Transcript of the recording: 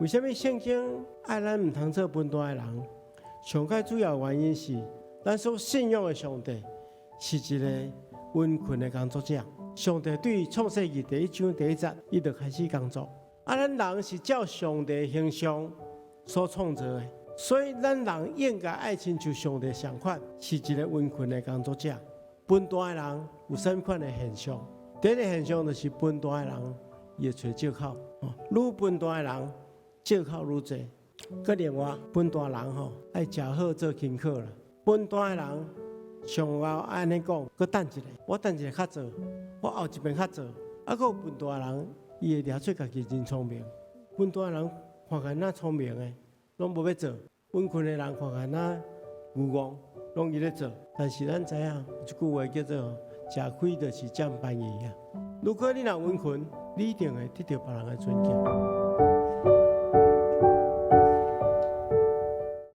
为什么圣经爱咱唔通做笨蛋的人？上界主要原因是，咱所信仰的上帝是一个温困的工作者。上帝对创世纪第一章第一节，伊就开始工作。咱人是照上帝的形象所创造的，所以咱人应该爱亲像上帝相款，是一个温困的工作者。笨蛋的人有3款的现象，第一个现象就是笨蛋的人伊会找借口，愈笨蛋的人借口愈多。佮另外，笨蛋人爱食好做轻巧啦。笨蛋的人上后安尼讲，佮等一下，我等一下较做，我后一遍较做。还佮有笨蛋的人，伊会抓出家己真聪明。笨蛋的人看起来那聪明的，拢无要做；温困的人看起来那愚戆，拢伊咧做。但是咱知影有一句话叫做“吃亏就是占便宜”啊。如果你若温困，你一定会得到别人的尊敬。